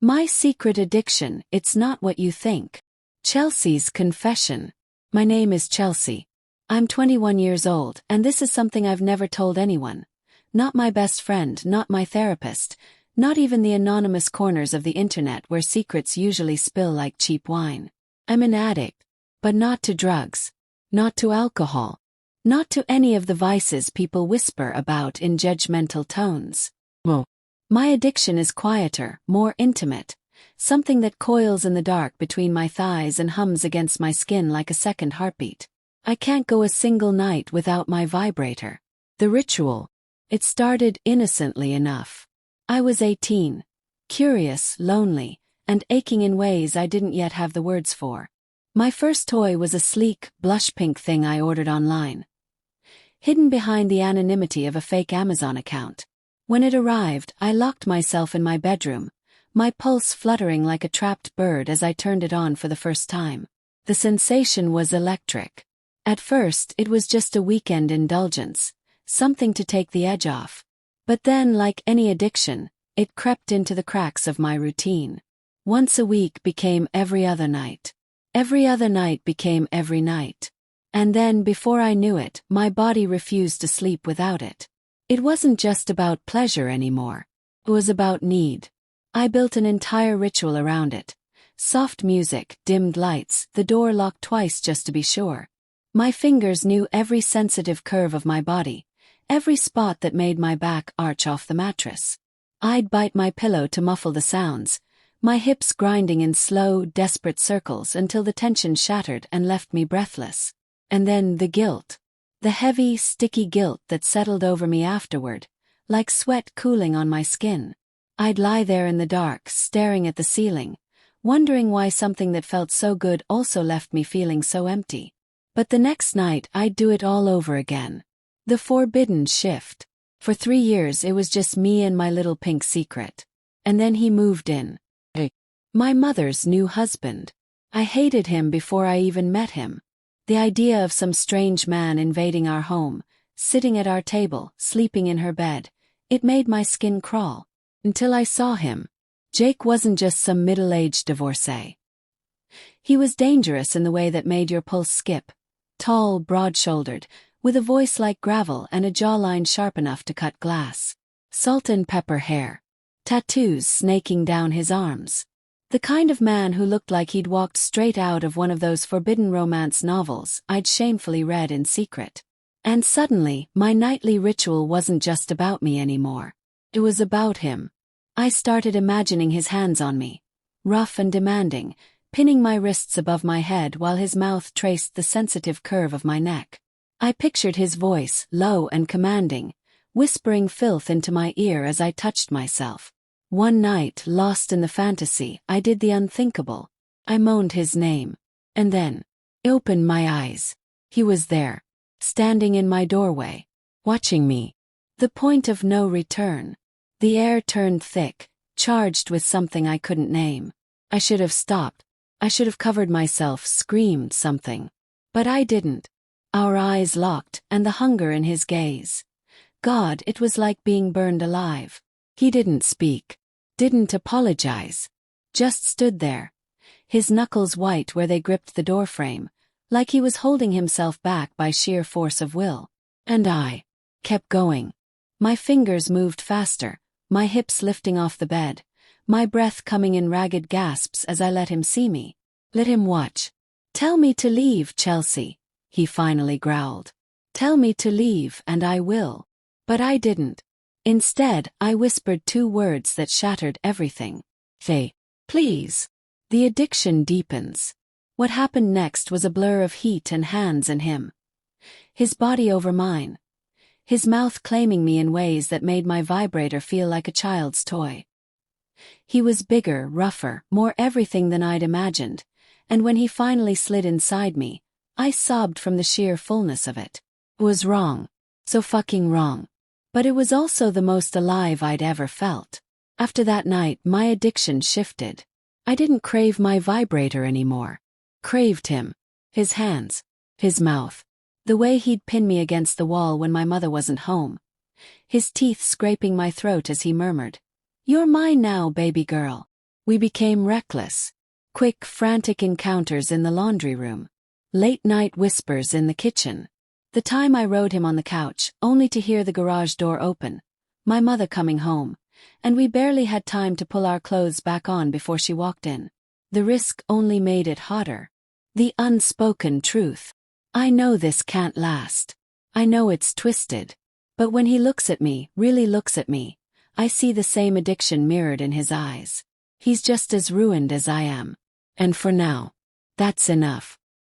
My secret addiction, it's not what you think. Chelsea's confession. My name is Chelsea. I'm 21 years old, and this is something I've never told anyone. Not my best friend, not my therapist, not even the anonymous corners of the internet where secrets usually spill like cheap wine. I'm an addict, but not to drugs, not to alcohol, not to any of the vices people whisper about in judgmental tones. Whoa. My addiction is quieter, more intimate, something that coils in the dark between my thighs and hums against my skin like a second heartbeat. I can't go a single night without my vibrator. The ritual. It started innocently enough. I was 18, curious, lonely, and aching in ways I didn't yet have the words for. My first toy was a sleek, blush-pink thing I ordered online, hidden behind the anonymity of a fake Amazon account. When it arrived, I locked myself in my bedroom, my pulse fluttering like a trapped bird as I turned it on for the first time. The sensation was electric. At first, it was just a weekend indulgence, something to take the edge off. But then, like any addiction, it crept into the cracks of my routine. Once a week became every other night. Every other night became every night. And then, before I knew it, my body refused to sleep without it. It wasn't just about pleasure anymore. It was about need. I built an entire ritual around it. Soft music, dimmed lights, the door locked twice just to be sure. My fingers knew every sensitive curve of my body, every spot that made my back arch off the mattress. I'd bite my pillow to muffle the sounds, my hips grinding in slow, desperate circles until the tension shattered and left me breathless. And then the guilt. The heavy, sticky guilt that settled over me afterward, like sweat cooling on my skin. I'd lie there in the dark, staring at the ceiling, wondering why something that felt so good also left me feeling so empty. But the next night I'd do it all over again. The forbidden shift. For 3 years it was just me and my little pink secret. And then he moved in. My mother's new husband. I hated him before I even met him. The idea of some strange man invading our home, sitting at our table, sleeping in her bed, it made my skin crawl. Until I saw him. Jake wasn't just some middle-aged divorcee. He was dangerous in the way that made your pulse skip. Tall, broad-shouldered, with a voice like gravel and a jawline sharp enough to cut glass. Salt and pepper hair. Tattoos snaking down his arms. The kind of man who looked like he'd walked straight out of one of those forbidden romance novels I'd shamefully read in secret. And suddenly, my nightly ritual wasn't just about me anymore. It was about him. I started imagining his hands on me, rough and demanding, pinning my wrists above my head while his mouth traced the sensitive curve of my neck. I pictured his voice, low and commanding, whispering filth into my ear as I touched myself. One night, lost in the fantasy, I did the unthinkable. I moaned his name. And then, I opened my eyes. He was there, standing in my doorway, watching me. The point of no return. The air turned thick, charged with something I couldn't name. I should have stopped. I should have covered myself, screamed something. But I didn't. Our eyes locked, and the hunger in his gaze. God, it was like being burned alive. He didn't speak. Didn't apologize. Just stood there. His knuckles white where they gripped the doorframe, like he was holding himself back by sheer force of will. And I kept going. My fingers moved faster, my hips lifting off the bed, my breath coming in ragged gasps as I let him see me. Let him watch. Tell me to leave, Chelsea, he finally growled. Tell me to leave and I will. But I didn't. Instead, I whispered 2 words that shattered everything. Say, please. The addiction deepens. What happened next was a blur of heat and hands and him. His body over mine. His mouth claiming me in ways that made my vibrator feel like a child's toy. He was bigger, rougher, more everything than I'd imagined, and when he finally slid inside me, I sobbed from the sheer fullness of it. It was wrong. So fucking wrong. But it was also the most alive I'd ever felt. After that night, my addiction shifted. I didn't crave my vibrator anymore. Craved him. His hands. His mouth. The way he'd pin me against the wall when my mother wasn't home. His teeth scraping my throat as he murmured, "You're mine now, baby girl." We became reckless. Quick, frantic encounters in the laundry room. Late-night whispers in the kitchen. The time I rode him on the couch, only to hear the garage door open. My mother coming home. And we barely had time to pull our clothes back on before she walked in. The risk only made it hotter. The unspoken truth. I know this can't last. I know it's twisted. But when he looks at me, really looks at me, I see the same addiction mirrored in his eyes. He's just as ruined as I am. And for now, that's enough.